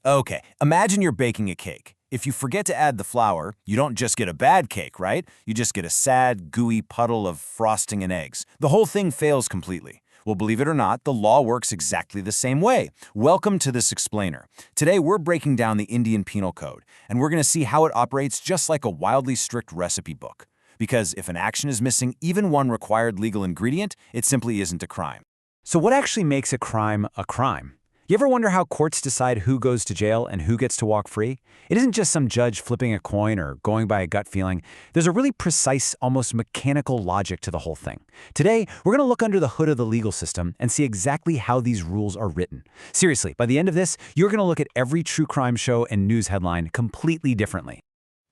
Okay, imagine you're baking a cake. If you forget to add the flour, you don't just get a bad cake, right? You just get a sad, gooey puddle of frosting and eggs. The whole thing fails completely. Well, believe it or not, the law works exactly the same way. Welcome to this explainer. Today, we're breaking down the Indian Penal Code, and we're going to see how it operates just like a wildly strict recipe book. Because if an action is missing even one required legal ingredient, it simply isn't a crime. So what actually makes a crime a crime? You ever wonder how courts decide who goes to jail and who gets to walk free? It isn't just some judge flipping a coin or going by a gut feeling. There's a really precise, almost mechanical logic to the whole thing. Today, we're going to look under the hood of the legal system and see exactly how these rules are written. Seriously, by the end of this, you're going to look at every true crime show and news headline completely differently.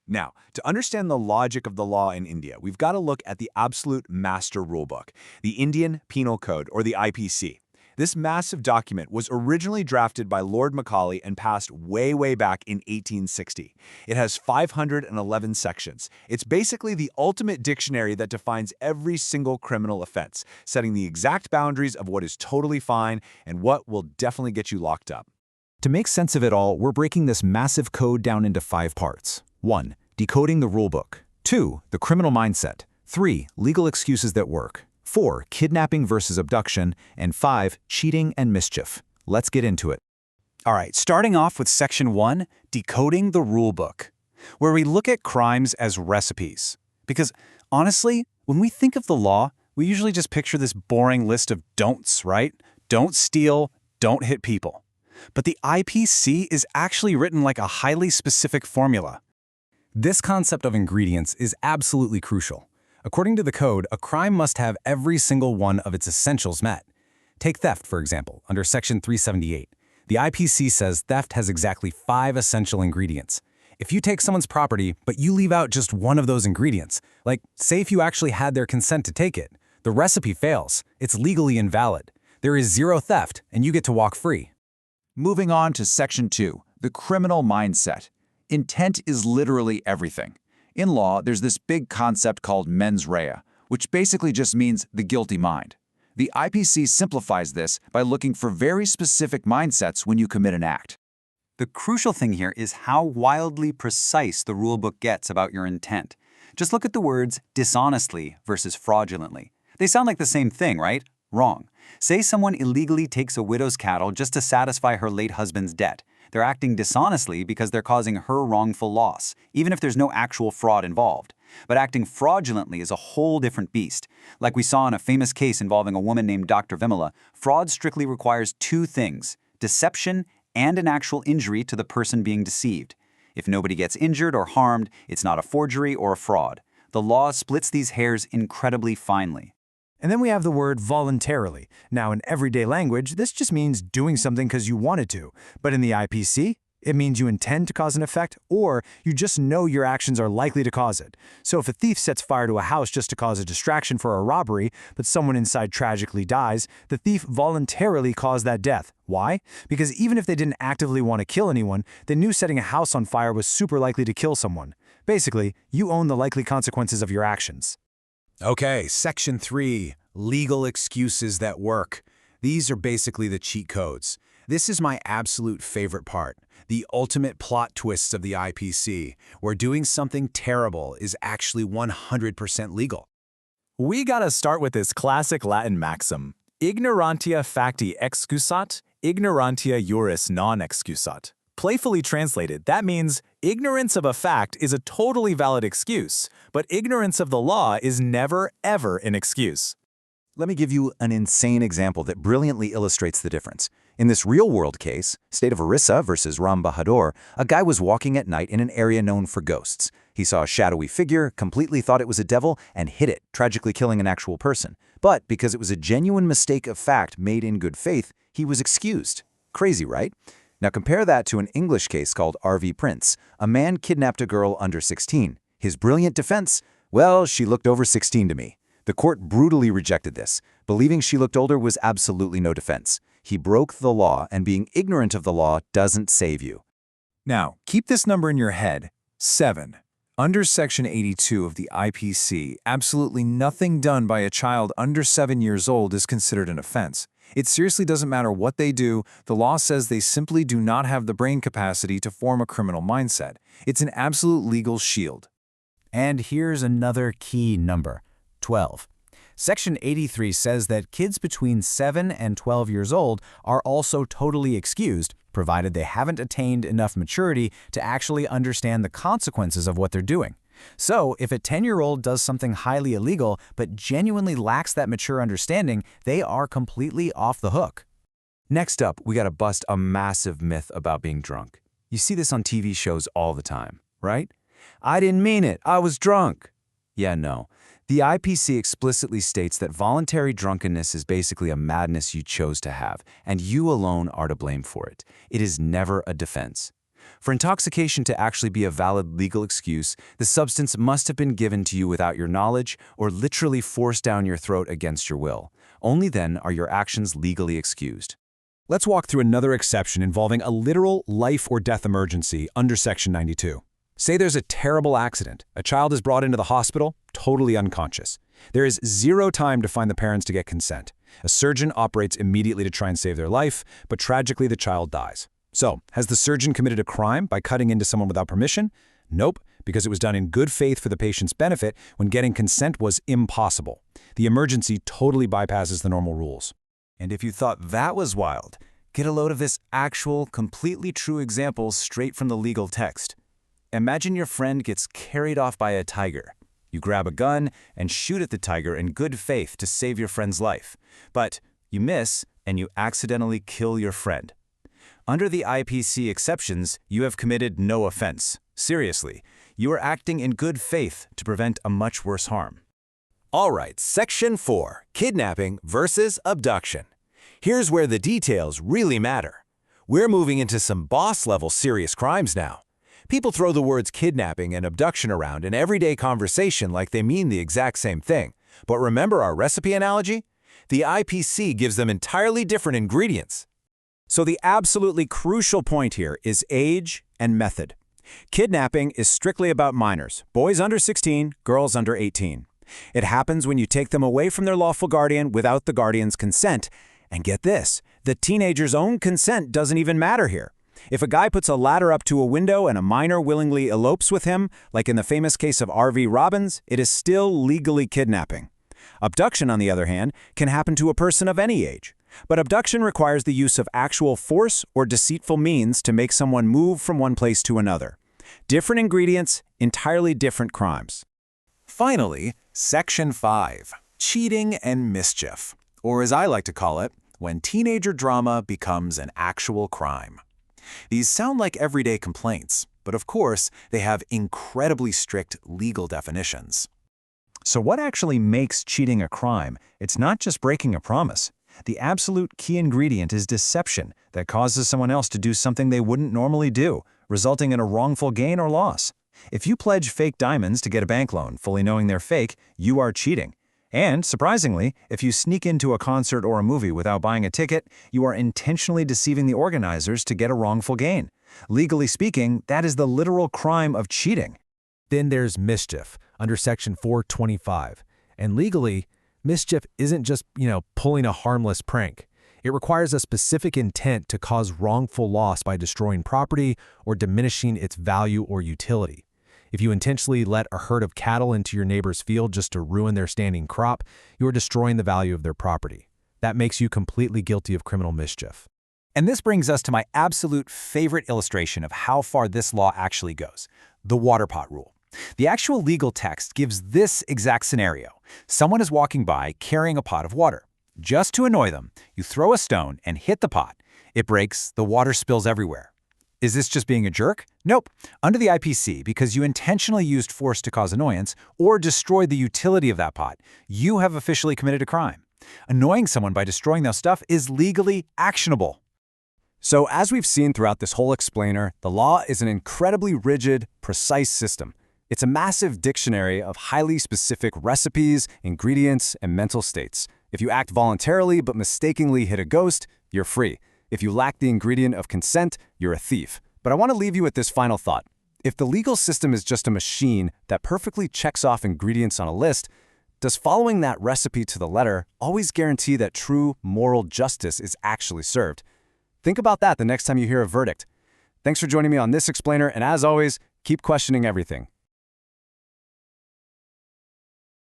Now, to understand the logic of the law in India, we've got to look at the absolute master rulebook, the Indian Penal Code, or the IPC. This massive document was originally drafted by Lord Macaulay and passed way back in 1860. It has 511 sections. It's basically the ultimate dictionary that defines every single criminal offense, setting the exact boundaries of what is totally fine and what will definitely get you locked up. To make sense of it all, we're breaking this massive code down into 5 parts. 1. Decoding the rulebook. 2. The criminal mindset. 3. Legal excuses that work. 4. Kidnapping versus abduction. And 5. Cheating and mischief. Let's get into it. All right, starting off with Section 1, Decoding the Rulebook, where we look at crimes as recipes. Because, honestly, when we think of the law, we usually just picture this boring list of don'ts, right? Don't steal, don't hit people. But the IPC is actually written like a highly specific formula. This concept of ingredients is absolutely crucial. According to the code, a crime must have every single one of its essentials met. Take theft, for example, under Section 378. The IPC says theft has exactly 5 essential ingredients. If you take someone's property, but you leave out just one of those ingredients, like say if you actually had their consent to take it, the recipe fails. It's legally invalid. There is 0 theft, and you get to walk free. Moving on to Section 2, the criminal mindset. Intent is literally everything. In law, there's this big concept called mens rea, which basically just means the guilty mind. The IPC simplifies this by looking for very specific mindsets when you commit an act. The crucial thing here is how wildly precise the rulebook gets about your intent. Just look at the words dishonestly versus fraudulently. They sound like the same thing, right? Wrong. Say someone illegally takes a widow's cattle just to satisfy her late husband's debt. They're acting dishonestly because they're causing her wrongful loss, even if there's no actual fraud involved. But acting fraudulently is a whole different beast. Like we saw in a famous case involving a woman named Dr. Vimala, fraud strictly requires 2 things: deception and an actual injury to the person being deceived. If nobody gets injured or harmed, it's not a forgery or a fraud. The law splits these hairs incredibly finely. And then we have the word voluntarily. Now, in everyday language, this just means doing something because you wanted to. But in the IPC, it means you intend to cause an effect, or you just know your actions are likely to cause it. So if a thief sets fire to a house just to cause a distraction for a robbery, but someone inside tragically dies, the thief voluntarily caused that death. Why? Because even if they didn't actively want to kill anyone, they knew setting a house on fire was super likely to kill someone. Basically, you own the likely consequences of your actions. Okay, Section 3, legal excuses that work. These are basically the cheat codes. This is my absolute favorite part, the ultimate plot twists of the IPC, where doing something terrible is actually 100% legal. We gotta start with this classic Latin maxim: ignorantia facti excusat, ignorantia juris non excusat. Playfully translated, that means ignorance of a fact is a totally valid excuse, but ignorance of the law is never, ever an excuse. Let me give you an insane example that brilliantly illustrates the difference. In this real-world case, State of Orissa versus Ram Bahadur, a guy was walking at night in an area known for ghosts. He saw a shadowy figure, completely thought it was a devil, and hit it, tragically killing an actual person. But because it was a genuine mistake of fact made in good faith, he was excused. Crazy, right? Now compare that to an English case called R.V. Prince. A man kidnapped a girl under 16. His brilliant defense? Well, she looked over 16 to me. The court brutally rejected this. Believing she looked older was absolutely no defense. He broke the law, and being ignorant of the law doesn't save you. Now, keep this number in your head: 7. Under Section 82 of the IPC, absolutely nothing done by a child under 7 years old is considered an offense. It seriously doesn't matter what they do, the law says they simply do not have the brain capacity to form a criminal mindset. It's an absolute legal shield. And here's another key number, 12. Section 83 says that kids between 7 and 12 years old are also totally excused, provided they haven't attained enough maturity to actually understand the consequences of what they're doing. So, if a 10-year-old does something highly illegal but genuinely lacks that mature understanding, they are completely off the hook. Next up, we gotta bust a massive myth about being drunk. You see this on TV shows all the time, right? I didn't mean it, I was drunk. Yeah, no. The IPC explicitly states that voluntary drunkenness is basically a madness you chose to have, and you alone are to blame for it. It is never a defense. For intoxication to actually be a valid legal excuse, the substance must have been given to you without your knowledge or literally forced down your throat against your will. Only then are your actions legally excused. Let's walk through another exception involving a literal life or death emergency under Section 92. Say there's a terrible accident. A child is brought into the hospital, totally unconscious. There is zero time to find the parents to get consent. A surgeon operates immediately to try and save their life, but tragically the child dies. So, has the surgeon committed a crime by cutting into someone without permission? Nope, because it was done in good faith for the patient's benefit when getting consent was impossible. The emergency totally bypasses the normal rules. And if you thought that was wild, get a load of this actual, completely true example straight from the legal text. Imagine your friend gets carried off by a tiger. You grab a gun and shoot at the tiger in good faith to save your friend's life. But you miss and you accidentally kill your friend. Under the IPC exceptions, you have committed no offense. Seriously, you are acting in good faith to prevent a much worse harm. All right, Section 4, Kidnapping versus Abduction. Here's where the details really matter. We're moving into some boss-level serious crimes now. People throw the words kidnapping and abduction around in everyday conversation like they mean the exact same thing. But remember our recipe analogy? The IPC gives them entirely different ingredients. So the absolutely crucial point here is age and method. Kidnapping is strictly about minors, boys under 16, girls under 18. It happens when you take them away from their lawful guardian without the guardian's consent. And get this, the teenager's own consent doesn't even matter here. If a guy puts a ladder up to a window and a minor willingly elopes with him, like in the famous case of R.V. Robbins, it is still legally kidnapping. Abduction, on the other hand, can happen to a person of any age. But abduction requires the use of actual force or deceitful means to make someone move from one place to another. Different ingredients, entirely different crimes. Finally, Section 5, Cheating and Mischief, or as I like to call it, when teenager drama becomes an actual crime. These sound like everyday complaints, but of course, they have incredibly strict legal definitions. So what actually makes cheating a crime? It's not just breaking a promise. The absolute key ingredient is deception that causes someone else to do something they wouldn't normally do, resulting in a wrongful gain or loss. If you pledge fake diamonds to get a bank loan, fully knowing they're fake, you are cheating. And, surprisingly, if you sneak into a concert or a movie without buying a ticket, you are intentionally deceiving the organizers to get a wrongful gain. Legally speaking, that is the literal crime of cheating. Then there's mischief under Section 425. And legally, mischief isn't just, pulling a harmless prank. It requires a specific intent to cause wrongful loss by destroying property or diminishing its value or utility. If you intentionally let a herd of cattle into your neighbor's field just to ruin their standing crop, you are destroying the value of their property. That makes you completely guilty of criminal mischief. And this brings us to my absolute favorite illustration of how far this law actually goes, the water pot rule. The actual legal text gives this exact scenario. Someone is walking by carrying a pot of water. Just to annoy them, you throw a stone and hit the pot. It breaks, the water spills everywhere. Is this just being a jerk? Nope. Under the IPC, because you intentionally used force to cause annoyance or destroyed the utility of that pot, you have officially committed a crime. Annoying someone by destroying their stuff is legally actionable. So as we've seen throughout this whole explainer, the law is an incredibly rigid, precise system. It's a massive dictionary of highly specific recipes, ingredients, and mental states. If you act voluntarily but mistakenly hit a ghost, you're free. If you lack the ingredient of consent, you're a thief. But I want to leave you with this final thought. If the legal system is just a machine that perfectly checks off ingredients on a list, Does following that recipe to the letter always guarantee that true moral justice is actually served? Think about that the next time you hear a verdict. Thanks for joining me on This Explainer, and as always, keep questioning everything.